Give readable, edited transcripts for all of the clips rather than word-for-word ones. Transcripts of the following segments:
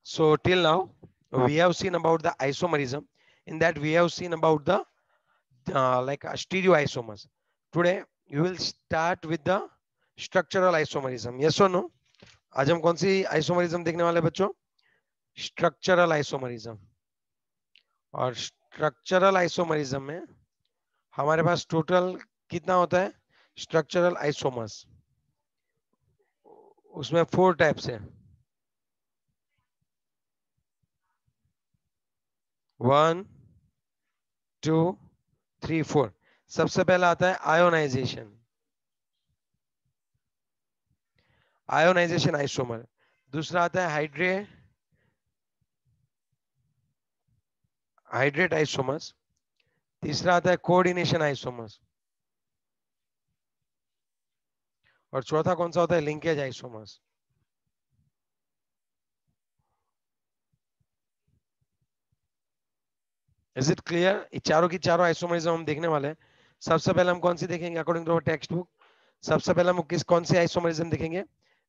So till now we have seen about the isomerism. In that we have seen about the like stereoisomers. Today we will start with the structural isomerism. Yes or no? आज हम कौन सी isomerism देखने वाले हैं बच्चों? Structural isomerism. और structural isomerism में हमारे पास टोटल कितना होता है स्ट्रक्चरल आइसोमर्स? उसमें 4 टाइप्स है. 1 2 3 4. सबसे पहला आता है आयोनाइजेशन. Ionisation isomer. दूसरा आता है हाइड्रेट आइसोमर्स. तीसरा आता है कोऑर्डिनेशन आइसोमर्स. और चौथा कौन सा होता है? Linkage isomers. Is it clear? ये चारों की चारों आइसोमरिज्म हम देखने वाले हैं. सबसे पहले हम कौन सी देखेंगे according to our text book? सबसे पहले हम कौन सी आइसोमरिज्म देखेंगे?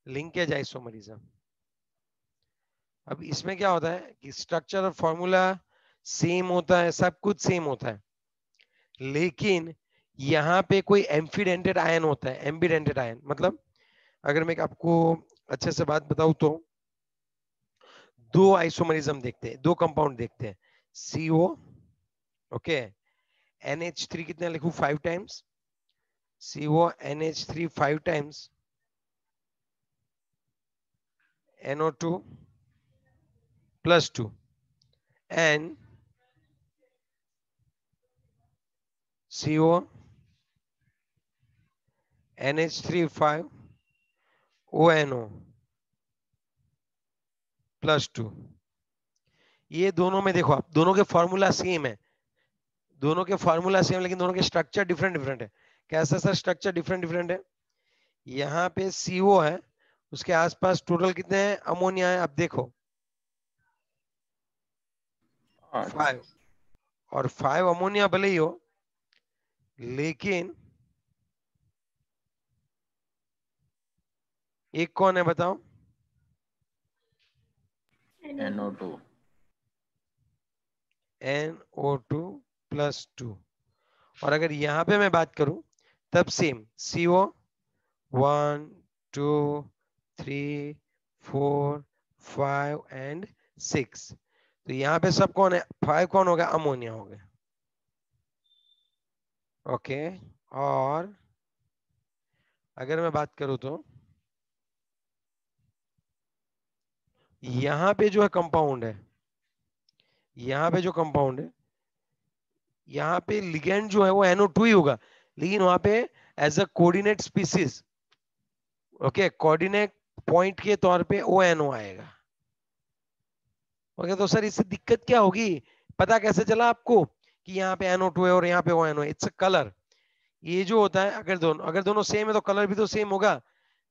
Linkage isomerism. अब इसमें क्या होता है कि स्ट्रक्चर और फॉर्मूला सेम होता है, सब कुछ सेम होता है, लेकिन यहाँ पे कोई एम्फीडेंटेड आयन होता है. एम्बीडेंटेड आयन मतलब अगर मैं आपको अच्छे से बात बताऊं तो दो आइसोमरिज्म देखते हैं, दो कंपाउंड देखते हैं. CO, ओके, NH3 कितना लिखूं? 5 times. CO NH3 5 times. NO2 +2 and CO NH3 5 ONO +2. ये दोनों में देखो आप, दोनों के फॉर्मूला सेम है, दोनों के फॉर्मूला सेम, लेकिन दोनों के स्ट्रक्चर डिफरेंट डिफरेंट है. कैसा सर स्ट्रक्चर डिफरेंट डिफरेंट है? यहाँ पे CO है, उसके आसपास टोटल कितने हैं अमोनिया है? अब देखो 5. और 5 अमोनिया भले ही हो, लेकिन एक कौन है बताओ? NO2. NO2 +2. और अगर यहां पे मैं बात करूं तब सेम CO 1 2 3 4 5 एंड 6. तो यहाँ पे सब कौन है? 5 कौन हो गया? अमोनिया हो गया. ओके. और अगर मैं बात करूं तो यहाँ पे जो है कंपाउंड है, यहाँ पे जो कंपाउंड है, यहाँ पे लिगेंड जो है वो NO2 ही होगा, लेकिन वहां पे as a coordinate species, okay, coordinate point के तौर पे ONO आएगा. ओके. तो सर इससे दिक्कत क्या होगी? पता कैसे चला आपको कि यहाँ पे NO2 है और यहाँ पे ONO है? It's a colour. ये जो होता है, अगर दोनों सेम है तो कलर भी तो सेम होगा.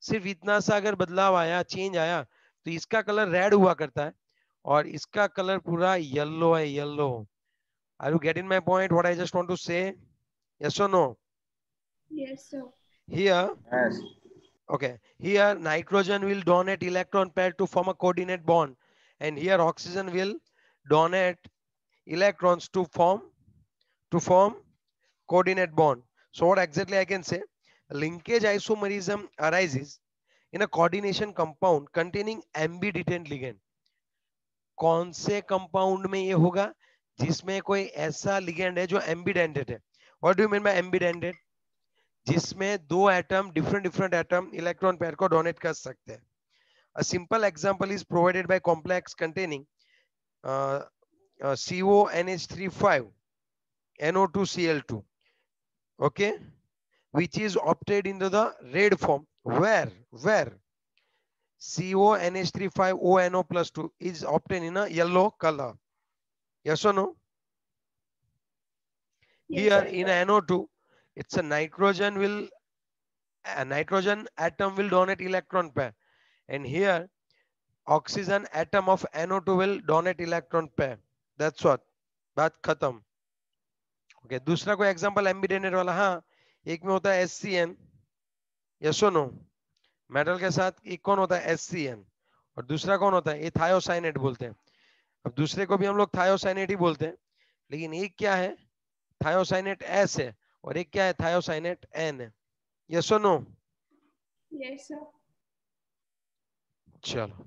सिर्फ इतना सा अगर बदलाव आया, चेंज आया, तो इसका कलर रेड हुआ करता है और इसका कलर पूरा येलो है, yellow. Are you getting my point what I just want to say? Yes और no? Yes, sir. Here, Yes. okay, here nitrogen will donate electron pair to form a coordinate bond, and here oxygen will donate electrons to form coordinate bond. So what exactly I can say? Linkage isomerism arises in a coordination compound containing ambidextrous ligand. कौन से compound में ये होगा? जिसमें कोई ऐसा ligand है जो एम्बिडेंटेड है. What do you mean by ambidentate? जिसमें दो atom, different different atom electron pair को डोनेट कर सकते हैं. A simple example is provided by complex containing CONH3 5 NO2Cl2, okay, which is obtained into the red form, where CONH3 5 ONO +2 is obtained in a yellow color. Yes or no? Yes, Here sir. in NO2, it's a nitrogen atom will donate electron pair, and here oxygen atom of NO2 will donate electron pair. That's what. बात खत्म. Okay. दूसरा कोई example ambidentate वाला? हाँ, एक में होता है SCN. यस और नो? मेटल के साथ एक कौन होता है? SCN. और दूसरा कौन होता है, ये थायोसाइनेट बोलते हैं। अब दूसरे को भी हम लोग थायोसाइनेट ही बोलते हैं, लेकिन एक क्या है, थायोसाइनेट एस है, और एक क्या है, थायोसाइनेट एन है। यस और नो? Yes, sir. चलो,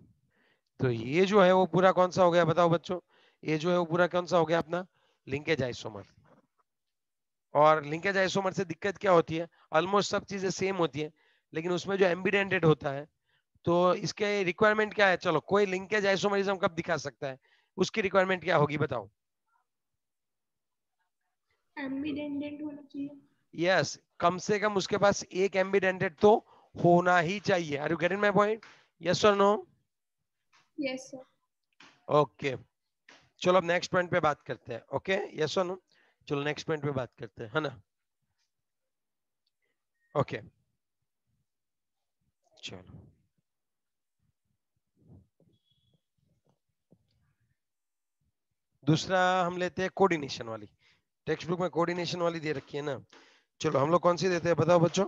तो ये जो है वो पूरा कौन सा हो गया बताओ बच्चों, ये जो है वो पूरा कौन सा हो गया अपना, लिंकेज आइसोमर। और लिंकेज आइसोमर से दिक्कत क्या होती है, ऑलमोस्ट सब चीजें सेम होती है, लेकिन उसमें जो एम्बिडेंटेड होता है, तो इसके रिक्वायरमेंट क्या है, चलो कोई लिंकेज आइसोमरिज्म कब दिखा सकता है, उसकी रिक्वायरमेंट क्या होगी बताओ। Ambidendant होना चाहिए. यस, कम से कम उसके पास एक एम्बिडेंटेड तो होना ही चाहिए। Are you getting my point? Yes और नो? Yes, sir. ओके, चलो अब नेक्स्ट पॉइंट पे बात करते हैं। ओके, यस और नो? चलो नेक्स्ट पॉइंट पे बात करते हैं, है ना? ओके, चलो दूसरा हम लेते हैं कोऑर्डिनेशन वाली। टेक्स्ट बुक में कोऑर्डिनेशन वाली दे रखी है ना, चलो हम लोग कौन सी देते हैं बताओ बच्चों,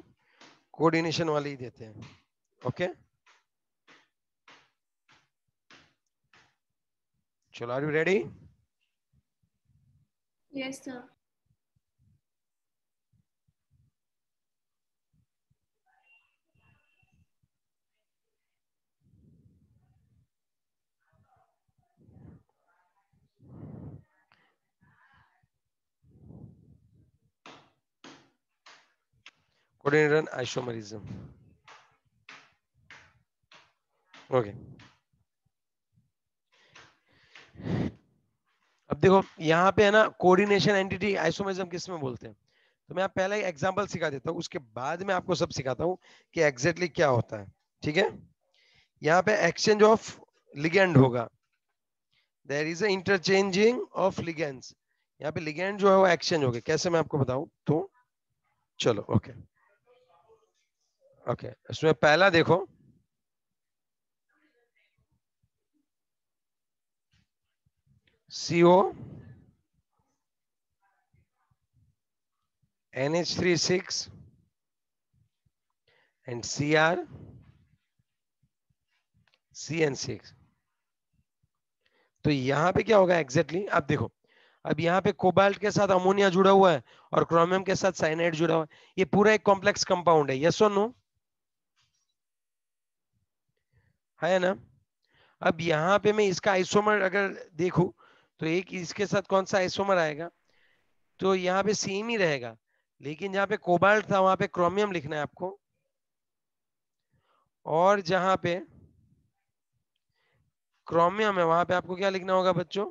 कोऑर्डिनेशन वाली ही देते हैं। ओके, चलो are you ready? Yes, sir. Coordination isomerism. Okay, अब देखो यहाँ पे है ना, कोऑर्डिनेशन एंटिटी आइसोमरिज्म किस में बोलते हैं, तो मैं आप पहले एग्जांपल सिखा देता हूँ, उसके बाद में आपको सब सिखाता हूँ कि एग्जैक्टली क्या होता है। ठीक है, यहाँ पे एक्सचेंज ऑफ लिगेंड होगा, there is a interchanging of ligands. यहाँ पे लिगेंड जो है वो एक्सचेंज हो गए, कैसे मैं आपको बताऊं तो, चलो ओके। ओके, इसमें पहला देखो, CO NH36 and Cr CN6। तो यहाँ पे क्या होगा एग्जैक्टली आप देखो, अब यहाँ पे कोबाल्ट के साथ अमोनिया जुड़ा हुआ है और क्रोमियम के साथ साइनाइड जुड़ा हुआ है, ये पूरा एक कॉम्प्लेक्स कंपाउंड है। यस और नो? है ना? अब यहाँ पे मैं इसका आइसोमर अगर देखूं, तो एक इसके साथ कौन सा आइसोमर आएगा, तो यहाँ पे सेम ही रहेगा, लेकिन जहाँ पे कोबाल्ट था वहां पे क्रोमियम लिखना है आपको, और जहां पे क्रोमियम है वहां पे आपको क्या लिखना होगा बच्चों,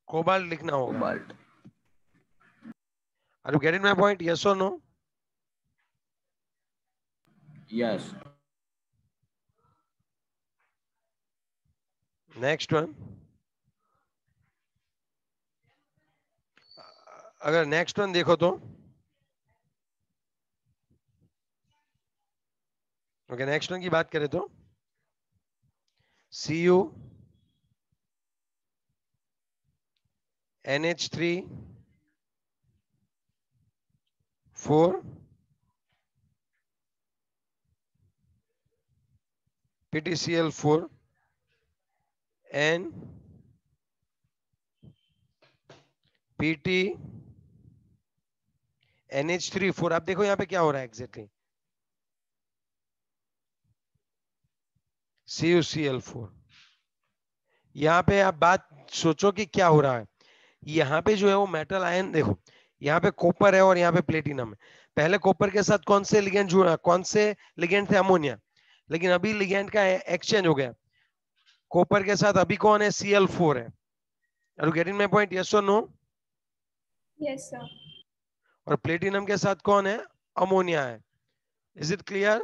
कोबाल्ट लिखना होगा। Cobalt. Are you getting my point? Yes और नो? Yes. नेक्स्ट वन, अगर नेक्स्ट वन देखो तो, ओके नेक्स्ट वन की बात करें तो Cu NH3 4 PTCl4 N PT NH3 4। आप देखो यहाँ पे क्या हो रहा है एग्जैक्टली, CuCl4। यहाँ पे आप बात सोचो कि क्या हो रहा है, यहाँ पे जो है वो मेटल आयन देखो, यहाँ पे कॉपर है और यहाँ पे प्लेटिनम है। पहले कॉपर के साथ कौन से लिगेंड जुड़ा, कौन से लिगेंड थे, अमोनिया, लेकिन अभी लिगेंड का एक्सचेंज हो गया, कॉपर के साथ अभी कौन है, Cl4 है। Are you getting my point? Yes और नो? Yes, sir. और प्लेटिनम के साथ कौन है, अमोनिया है। Is it clear?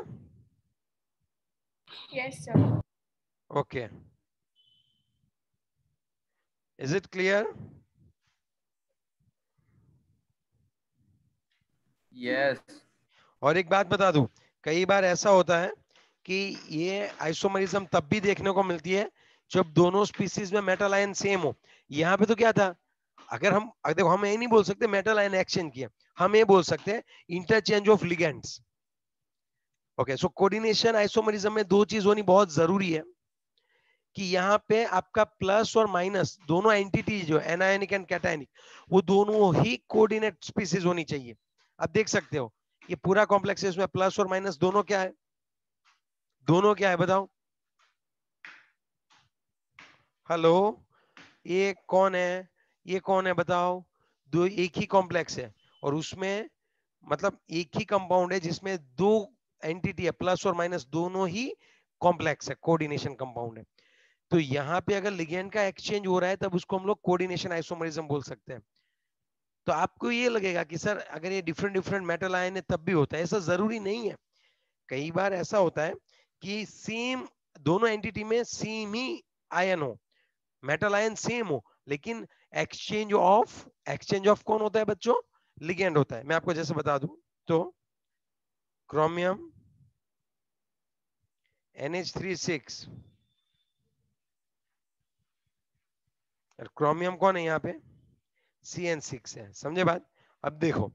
Yes, sir. Okay, is it clear? Yes. और एक बात बता दूं, कई बार ऐसा होता है कि ये आइसोमरिज्म तब भी देखने को मिलती है जब दोनों स्पीसीज में मेटल आयन सेम हो। यहाँ पे तो क्या था, अगर देखो हम ये नहीं बोल सकते मेटल आयन एक्सचेंज किया, हम ये बोल सकते हैं interchange of ligands. Okay, so coordination isomerism में दो चीज होनी बहुत जरूरी है कि यहाँ पे आपका प्लस और माइनस दोनों एंटिटी जो एनायनिक एंड कैटायनिक वो दोनों ही कोऑर्डिनेट स्पीसीज होनी चाहिए। आप देख सकते हो ये पूरा कॉम्प्लेक्स है, इसमें प्लस और माइनस दोनों क्या है, दोनों क्या है बताओ। हेलो, ये कौन है, ये कौन है बताओ। दो एक ही कॉम्प्लेक्स है और उसमें मतलब एक ही कंपाउंड है जिसमें दो एंटिटी है, प्लस और माइनस दोनों ही कॉम्प्लेक्स है, कोऑर्डिनेशन कंपाउंड है। तो यहाँ पे अगर लिगेंड का एक्सचेंज हो रहा है तब उसको हम लोग कोऑर्डिनेशन आइसोमरिज्म बोल सकते हैं। तो आपको ये लगेगा कि सर अगर ये डिफरेंट डिफरेंट मेटल आयन है तब भी होता है, ऐसा जरूरी नहीं है। कई बार ऐसा होता है कि सेम दोनों एंटिटी में सेम ही आयन हो, मेटल आयन सेम हो, लेकिन एक्सचेंज ऑफ कौन होता है बच्चों, लिगेंड होता है। मैं आपको जैसे बता दूं तो क्रोमियम NH3 6 और क्रोमियम कौन है यहाँ पे, CN6 है, समझे बात। अब देखो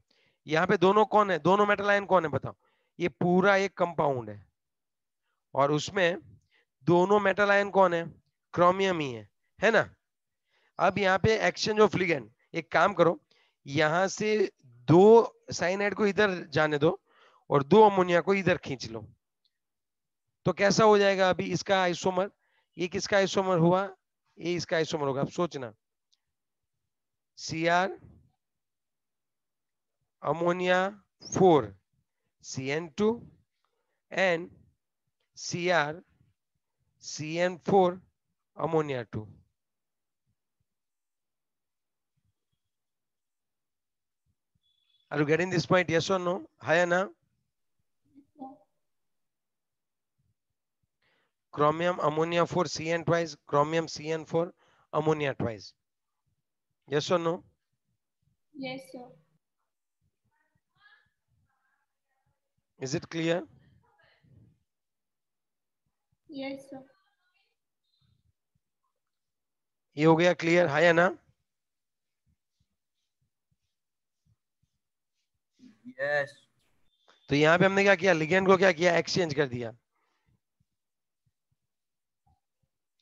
यहाँ पे दोनों कौन है, दोनों मेटल आयन कौन है बताओ। ये पूरा एक कंपाउंड है और उसमें दोनों मेटल आयन कौन है, क्रोमियम ही है ना। अब यहाँ पे एक्सचेंज ऑफ लिगेंड, एक काम करो यहां से दो साइनाइड को इधर जाने दो और दो अमोनिया को इधर खींच लो, तो कैसा हो जाएगा अभी इसका आइसोमर, ये किसका आइसोमर हुआ, ये इसका आइसोमर होगा। अब सोचना Cr ammonia 4 CN2 and Cr CN4 ammonia 2। Are you getting this point? Yes or no? है ना। Chromium ammonia 4 CN twice, chromium CN4 ammonia twice. Yes or no? Yes, sir. Is it clear? Yes, sir. ये हो गया clear, है ना। Yes. तो यहाँ पे हमने क्या किया, लिगेंड को क्या किया, एक्सचेंज कर दिया।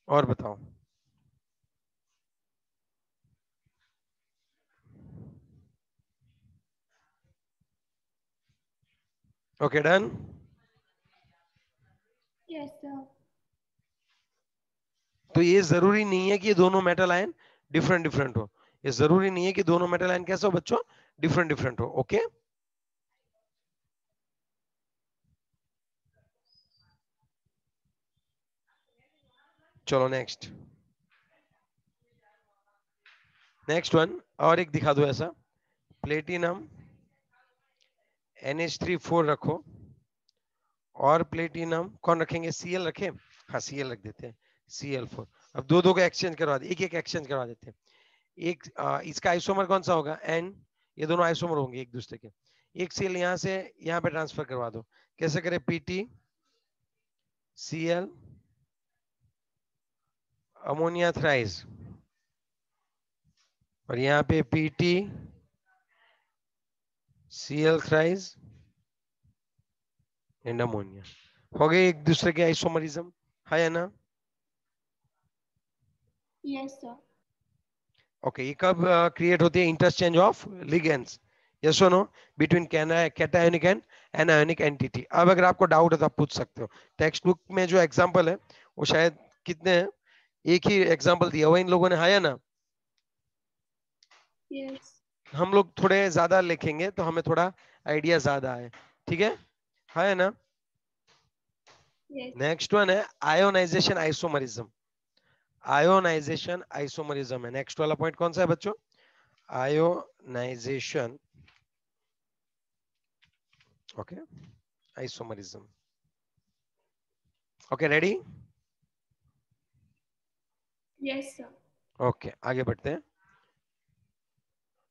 और बताओ, ओके डन। Yes, sir. तो ये जरूरी नहीं है कि ये दोनों मेटल आयन डिफरेंट डिफरेंट हो, ये जरूरी नहीं है कि दोनों मेटल आयन कैसे हो बच्चों, डिफरेंट डिफरेंट हो। ओके चलो नेक्स्ट, नेक्स्ट वन और एक दिखा दो ऐसा। प्लेटिनम NH3 4 रखो और प्लेटिनम कौन रखेंगे, Cl रखें, हाँ Cl रख देते हैं, Cl4। अब दो दो का एक्सचेंज करवा दे, एक एक एक्सचेंज करवा देते हैं। एक इसका आइसोमर कौन सा होगा, N, ये दोनों आइसोमर होंगे एक दूसरे के। एक Cl यहाँ से यहाँ पे ट्रांसफर करवा दो, कैसे करें, PT Cl अमोनिया थ्राइस और यहाँ पे PT Cl thrice and ammonia, हो गए एक दूसरे के आइसोमरिज्म, है ना। Yes, sir. ओके ये कब क्रिएट होती है, इंटरचेंज ऑफ लिगेंड्स, यस और no, between cationic and anionic entity. अब अगर आपको डाउट है तो आप पूछ सकते हो। टेक्स्ट बुक में जो एग्जांपल है वो शायद कितने हैं, एक ही एग्जांपल दिया हुआ इन लोगों ने, है ना। Yes. हम लोग थोड़े ज्यादा लिखेंगे तो हमें थोड़ा आइडिया ज्यादा है, ठीक है ना। Yes. नेक्स्ट वन है आयोनाइजेशन आइसोमरिज्म, आयोनाइजेशन आइसोमरिज्म है नेक्स्ट वाला पॉइंट। कौन सा है बच्चों, ionization, okay isomerism. Okay ready, Yes, sir. Okay आगे बढ़ते हैं।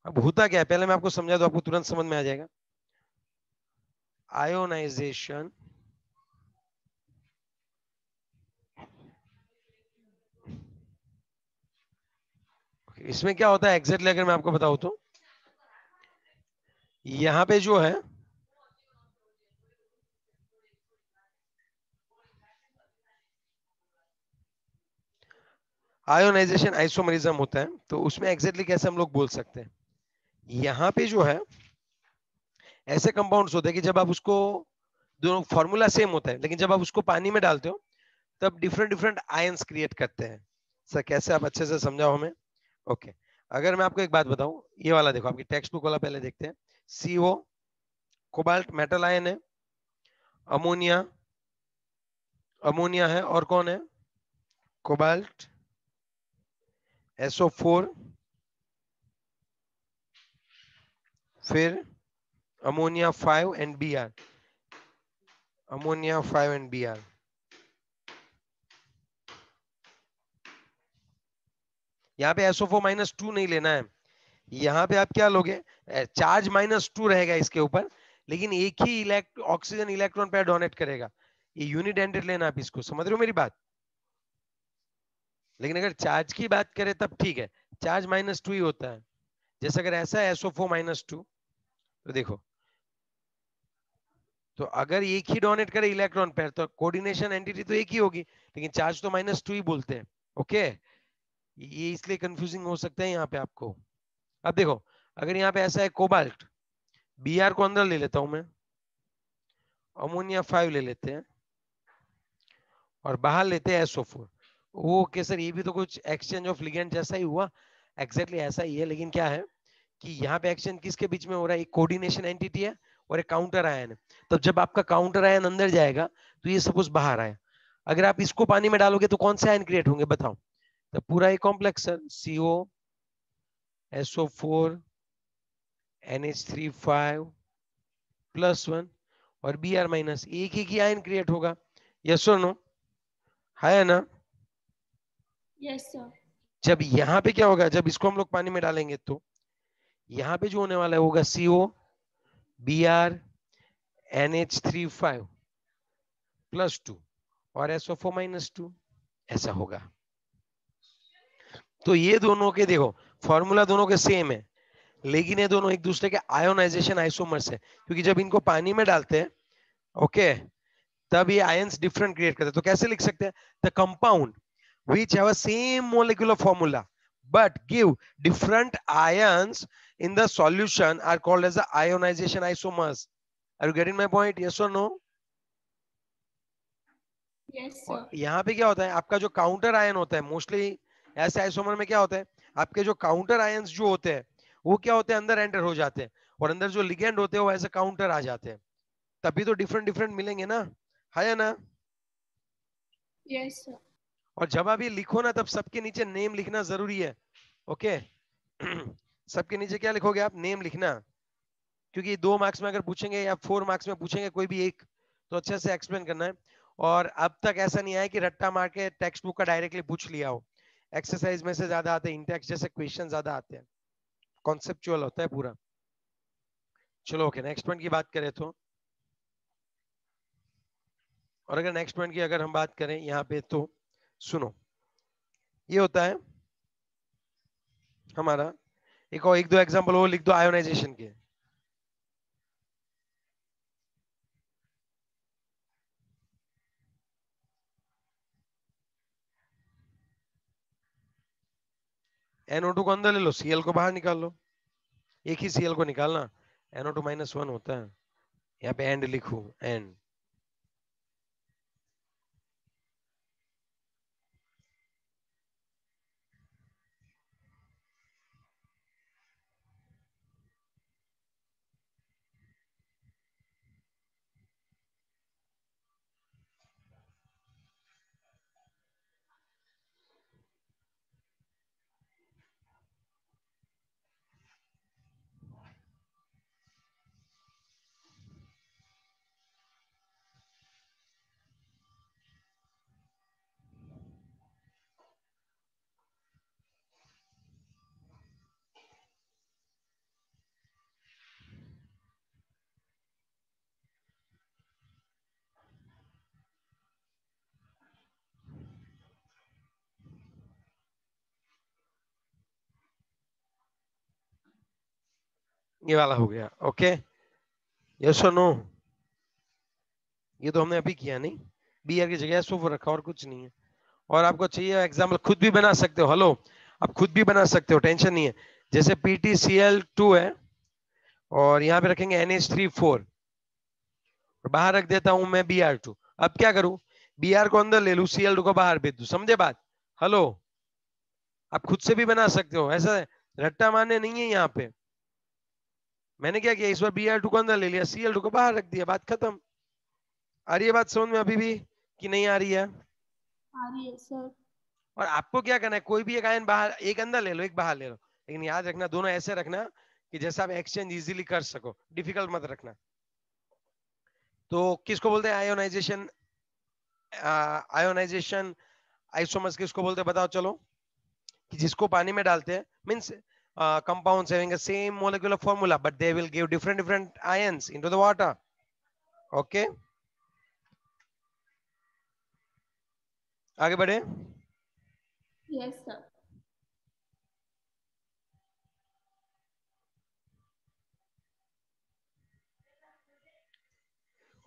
अब होता क्या है पहले मैं आपको समझा दूं, आपको तुरंत समझ में आ जाएगा। आयोनाइजेशन इसमें क्या होता है एग्जैक्टली अगर मैं आपको बताऊं तो, यहां पे जो है आयोनाइजेशन आइसोमरिज्म होता है, तो उसमें एग्जैक्टली कैसे हम लोग बोल सकते हैं, यहाँ पे जो है ऐसे कंपाउंड्स होते हैं कि जब आप उसको, दोनों फॉर्मूला सेम होता है, लेकिन जब आप उसको पानी में डालते हो तब डिफरेंट डिफरेंट आयंस क्रिएट करते हैं। सर कैसे, आप अच्छे से समझाओ हमें। ओके, अगर मैं आपको एक बात बताऊं, ये वाला देखो, आपकी टेक्स्ट बुक वाला पहले देखते हैं। CO कोबाल्ट मेटल आयन है, अमोनिया, अमोनिया है, और कौन है, कोबाल्ट, SO4, फिर ammonia 5 and Br, ammonia 5 and Br। यहाँ पे SO4-2 नहीं लेना है, यहाँ पे आप क्या लोगे, चार्ज -2 रहेगा इसके ऊपर, लेकिन एक ही ऑक्सीजन इलेक्ट्रॉन पेयर डोनेट करेगा। ये यूनिडेंटेड लेना आप इसको, समझ रहे हो मेरी बात। लेकिन अगर चार्ज की बात करें तब ठीक है, चार्ज -2 ही होता है। जैसे अगर ऐसा है SO4-2, तो देखो, तो अगर एक ही डोनेट करे इलेक्ट्रॉन पेयर तो कोऑर्डिनेशन एंटिटी तो एक ही होगी, लेकिन चार्ज तो -2 ही बोलते हैं। ओके, ये इसलिए कंफ्यूजिंग हो सकता है यहाँ पे आपको। अब देखो, अगर यहाँ पे ऐसा है कोबाल्ट, Br को अंदर ले लेता हूं मैं, अमोनिया 5 ले लेते हैं, और बाहर लेते हैं SO4। ओके सर, ये भी तो कुछ एक्सचेंज ऑफ लिगेंड जैसा ही हुआ। एग्जैक्टली ऐसा ही है, लेकिन क्या है कि यहाँ पे एक्सचेंज किसके बीच में हो रहा है, एक कोऑर्डिनेशन एंटिटी है और एक काउंटर आयन है। तो जब आपका काउंटर आयन अंदर जाएगा तो ये सपोज बाहर आया, अगर आप इसको पानी में डालोगे तो कौन से आयन क्रिएट होंगे बताओ। तो पूरा एक complex sir, CO SO4 NH3 +1 और Br- एक ही आयन क्रिएट होगा। यस और नो, है ना। Yes, sir. जब यहाँ पे क्या होगा, जब इसको हम लोग पानी में डालेंगे तो यहाँ पे जो होने वाला है होगा CO Br NH3 +2 और SO4-2, ऐसा होगा। तो ये दोनों के देखो फॉर्मूला दोनों के सेम है, लेकिन ये दोनों एक दूसरे के आयोनाइजेशन आइसोमर्स है, क्योंकि जब इनको पानी में डालते हैं, ओके, तब ये आयंस डिफरेंट क्रिएट करते हैं। तो कैसे लिख सकते हैं, the compound which have a same molecular formula but give different ions in the solution are called as the ionization isomers. Are you getting my point? Yes or no? Yes, sir. यहाँ पे क्या होता है, आपका जो counter ion होता है, mostly ऐसे आइसोमर में क्या होता है, आपके जो काउंटर आयंस जो होते हैं वो क्या होते हैं, अंदर एंटर हो जाते हैं, और अंदर जो लिगेंड होते हैं वो एज ए काउंटर आ जाते हैं। तभी तो डिफरेंट डिफरेंट मिलेंगे ना, है ना। Yes, sir. और जब आप ये लिखो ना, तब सबके नीचे नेम लिखना जरूरी है। ओके सबके नीचे क्या लिखोगे आप, नेम लिखना, क्योंकि 2 मार्क्स में अगर पूछेंगे या 4 मार्क्स में पूछेंगे कोई भी एक, तो अच्छे से एक्सप्लेन करना है। और अब तक ऐसा नहीं आया कि रट्टा मार के टेक्स्ट बुक का डायरेक्टली पूछ लिया हो, एक्सरसाइज में से ज्यादा आते हैं, इंटेक्स जैसे क्वेश्चन ज्यादा आते हैं, कॉन्सेप्चुअल होता है पूरा। चलो ओके, नेक्स्ट पॉइंट की बात करें तो, और अगर नेक्स्ट पॉइंट की अगर हम बात करें यहाँ पे, तो सुनो, ये होता है हमारा, एक और एक दो एग्जांपल वो लिख दो आयोनाइजेशन के। NO2 को अंदर ले लो, Cl को बाहर निकाल लो, एक ही Cl को निकालना, NO2-1 होता है। यहाँ पे एंड लिखू, एंड। ये वाला हो गया, ओके। यस और नो, ये तो हमने अभी किया नहीं, Br की जगह SO4 रखा और कुछ नहीं है। और आपको चाहिए एग्जाम्पल खुद भी बना सकते हो, हेलो आप खुद भी बना सकते हो, टेंशन नहीं है। जैसे PTCl2 है और यहाँ पे रखेंगे NH3 4, बाहर रख देता हूं मैं Br2। अब क्या करूं, Br को अंदर ले लूं, Cl2 को बाहर भेज दूं, समझे बात? हेलो, आप खुद से भी बना सकते हो, ऐसा रट्टा मारने नहीं है यहाँ पे। मैंने क्या किया, इस बार Br2 को अंदर ले लिया, Cl2 को बाहर रख दिया, बात खत्म। आ रही है बात समझ में अभी भी कि नहीं आ रही है? आ रही है सर। और आपको क्या करना है, कोई भी एक आयन बाहर, एक अंदर ले लो एक बाहर ले लो, लेकिन याद रखना दोनों ऐसे रखना कि जैसा आप एक्सचेंज इजीली कर सको, डिफिकल्ट मत रखना। तो किसको बोलते हैं आयोनाइजेशन? आयोनाइजेशन आइसोमर्स किसको बोलते हैं बताओ चलो? कि जिसको पानी में डालते हैं, means compounds having a same molecular formula but they will give different ions into the water. Okay, आगे बढ़े। Yes sir.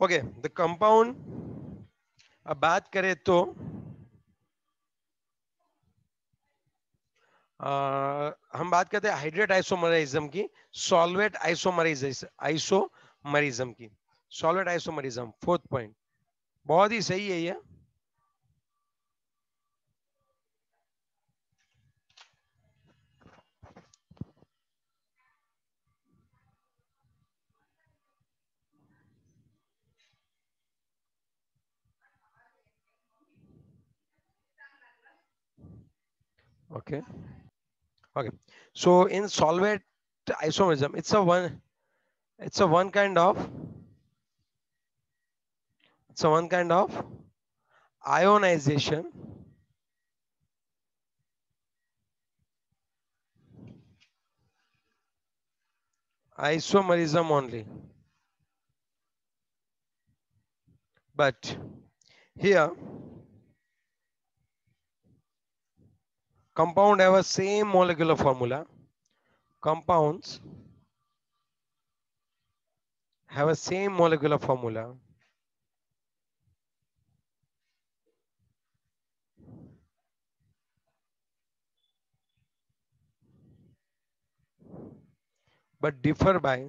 Okay, the compound, अब बात करें तो हम बात करते हैं हाइड्रेट आइसोमरिज्म की, सॉल्वेट आइसोमरिज्म की। सॉल्वेट आइसोमरिज्म 4th पॉइंट, बहुत ही सही है ये। Okay, okay, so in solvent isomerism it's a one kind of ionization isomerism only, but here compound have a same molecular formula, compounds have a same molecular formula but differ by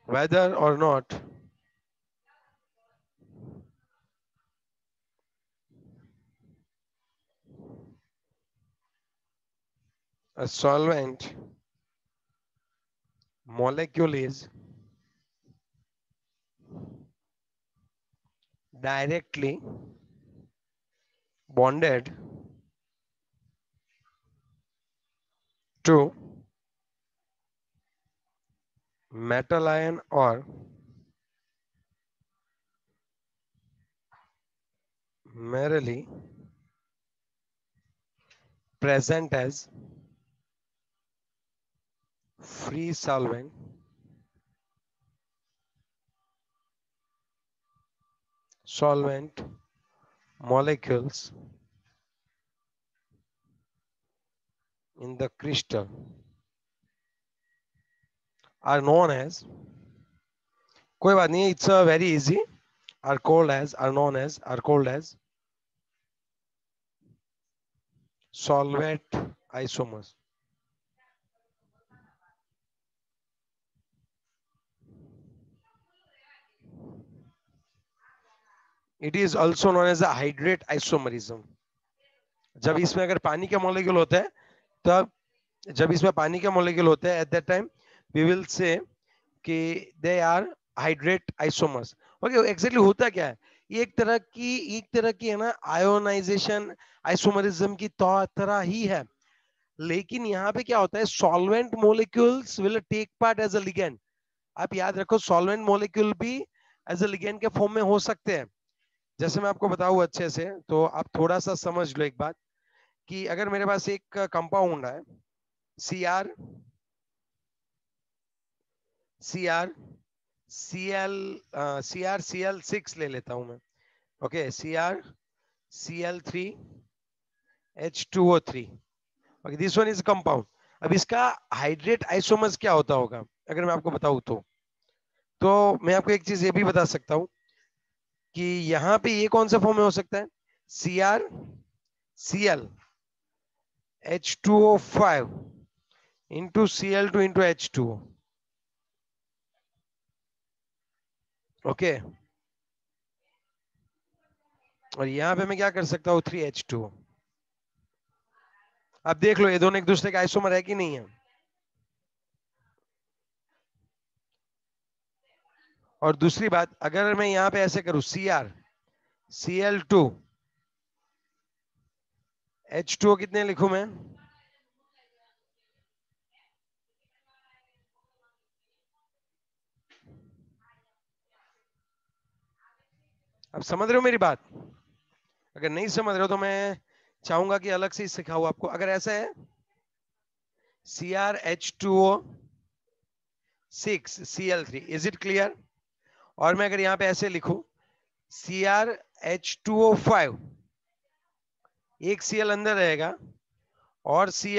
whether or not a solvent molecule is directly bonded to metal ion or merely present as free solvent molecules in the crystal are known as, कोई बात नहीं, it's a very easy, are known as solvent isomers. It is also known as a hydrate isomerism. जब इसमें अगर पानी के molecule होते हैं, तब जब इसमें पानी के मॉलिक्यूल होते हैं, at that time we will say कि they are hydrate isomers. Okay, exactly होता क्या है, ये एक तरह की है ना आयोनाइजेशन आइसोमरिज्म की तरह ही है, लेकिन यहाँ पे क्या होता है, solvent molecules will take part as a ligand. आप याद रखो सॉल्वेंट मॉलिक्यूल भी एज अ लिगेंड के फॉर्म में हो सकते हैं। जैसे मैं आपको बताऊं अच्छे से, तो आप थोड़ा सा समझ लो एक बात, कि अगर मेरे पास एक कंपाउंड है Cr Cr Cl6 ले लेता हूं मैं, okay, CrCl3H2O3, okay, this one is compound. अब इसका हाइड्रेट आइसोमर्स क्या होता होगा, अगर मैं आपको बताऊं तो तो मैं आपको एक चीज ये भी बता सकता हूं कि यहां पे ये कौन सा फॉर्म में हो सकता है, Cr Cl H2O5 into Cl2 into H2O। Okay, और यहां पे मैं क्या कर सकता हूं, 3H2O। अब देख लो ये दोनों एक दूसरे का आइसोमर है कि नहीं है। और दूसरी बात, अगर मैं यहां पे ऐसे करूं Cr Cl2 H2O कितने लिखूं मैं, अब समझ रहे हो मेरी बात? अगर नहीं समझ रहे हो तो मैं चाहूंगा कि अलग से सिखाऊं आपको। अगर ऐसा है CrH2O6 Cl3, is it clear? और मैं अगर यहां पे ऐसे लिखूं CrH2O5, एक Cl अंदर रहेगा और Cl